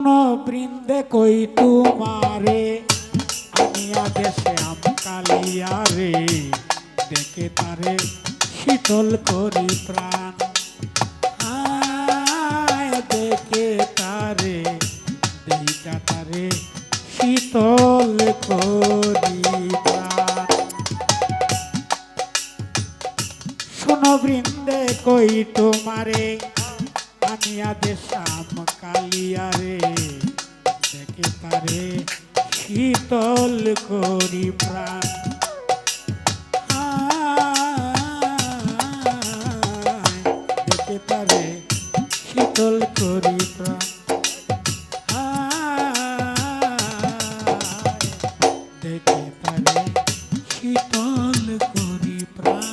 বৃন্দে কই তোমারে আনিয়া দেশে আম কালিয়া রে দেখে তারে শীতল করি প্রাণ দেখে তারে দেইটা তারে শীতল করি প্রাণ। শোনো বৃন্দে কই তোমারে আনিয়া দেশাম কালিয়া রে দেখে তারে শীতল করি প্রাণ দেখে তারে শীতল করি প্রাণ দেখে তারে শীতল করি প্রাণ।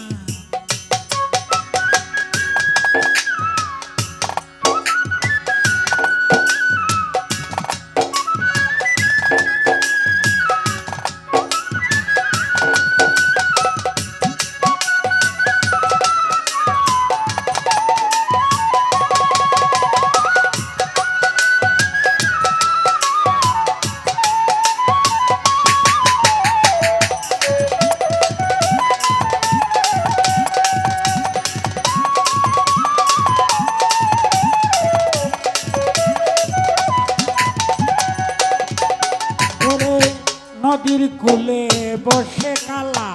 নদীর কূলে বসে কালা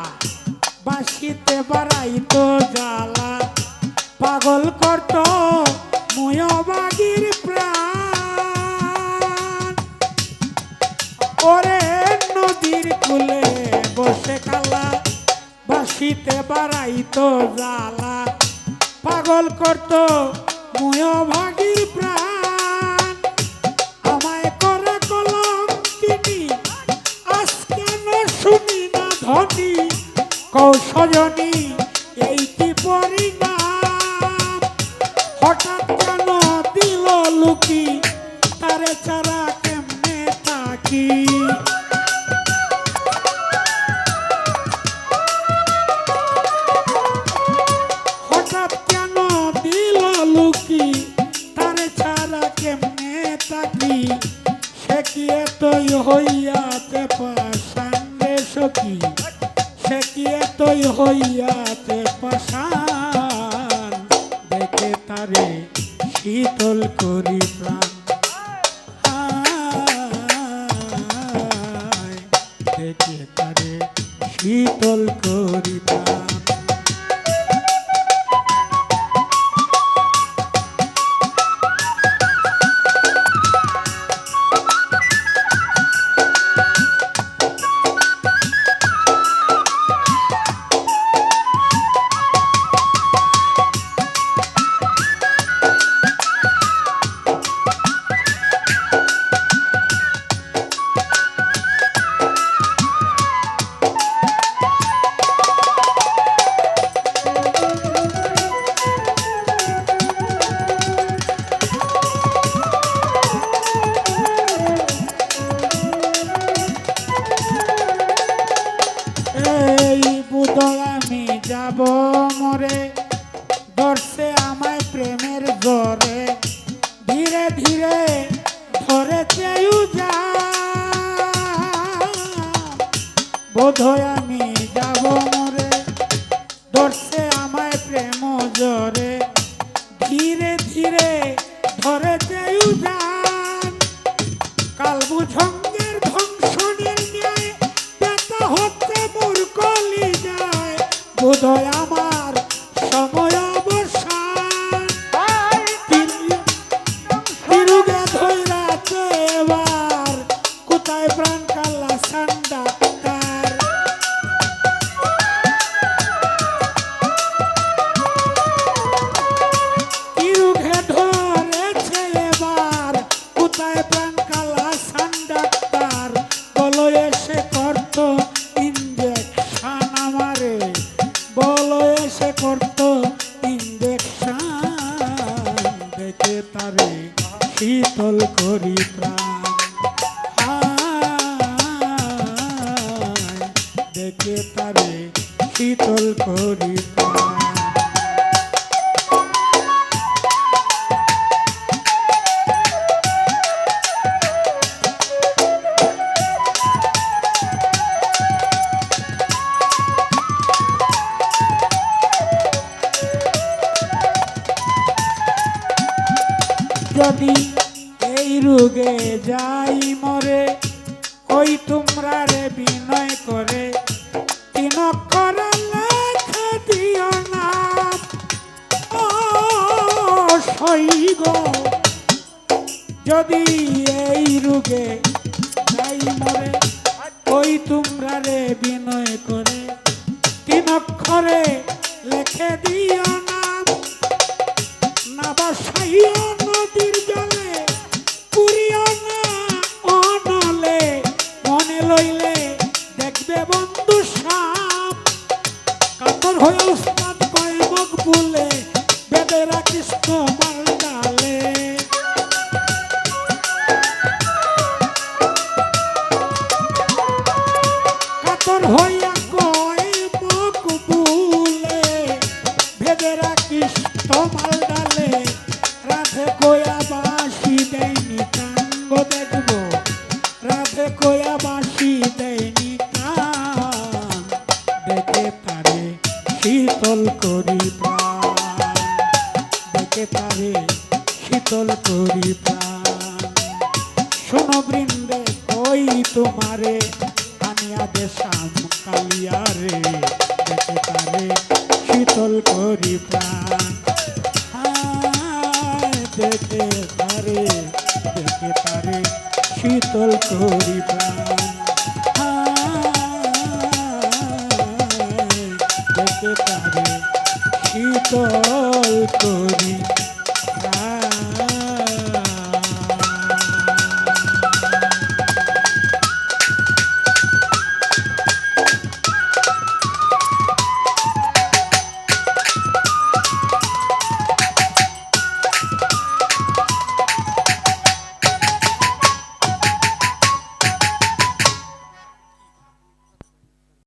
বাঁশিতে বাড়াইতো জ্বালা পাগল করত ময়বাগির প্রাণ। ওরে নদীর কূলে বসে কালা বাঁশিতে বাড়াইতো জ্বালা পাগল করত ময়বাগির প্রাণ। আমায় করে কলঙ্কিনী শুনি না ধনী কৌশজনী এই কি পরিণাম হঠাৎ কেন দিল লুকি তারে ছাড়া কেমনে থাকি। হঠাৎ কেন দিল লুকি তারে ছাড়া কেমনে থাকি সে কি এতই হইয়াতে পাশান সখী সে কি এতই হইয়াতে পাশান দেখে তারে শীতল করি প্রাণ দেখে তারে শীতল করি প্রাণ। আমি যাব মরে ধরছে আমায় প্রেমের জরে ধীরে ধীরে ধরেছে বোধহয় আমি যাব মরে ধরছে আমায় প্রেম জরে ধীরে ধীরে ধরেছে কাল বুঝঙ্গের ধ্বংসনের ন্যায় ব্যথা হচ্ছে মোর কলি যায় বোধহয় আমার সময় অবসান তিরুগে ধৈরাছে এবার কোথায় প্রাণ কাল্লা সান্ডা শীতল করি প্রাণ দেখে তারে শীতল করি প্রাণ। রোগে যাই মরে, ওই তোমরা রে বিনয় করে তিন অক্ষর লেখে দিও না। ও সইগ যদি এই রোগে যাই মরে, ওই তোমরা রে বিনয় করে তিন অক্ষরে লেখে দিও নাম। না বাসাইও নদীর জলে, পুরিও না অনলে, মনে লইলে দেখবে বন্ধু সাপ। কাতর হয়ে উস্তাদ কয় মুখ বলে, বেদে রাখিস তোমার ডালে। কাতর হইয়া কয় মুখ বলে, বেদে রাখিস তোমার ডালে। রাধে কয়া বাঁশি দেয়নি কাঙ্গ দেখব, রাধে কয়া বাঁশি দেয়নি কান। দেখে তারে শীতল করি প্রাণ, দেখে তারে শীতল করি প্রাণ। শোনো বৃন্দে কই তোমারে আনিয়া দেশাম কালিয়ারে, দেখে তারে শীতল করি প্রাণ। দেখে তারে, দেখে তারে শীতল করি প্রাণ। দেখে তারে শীতল করি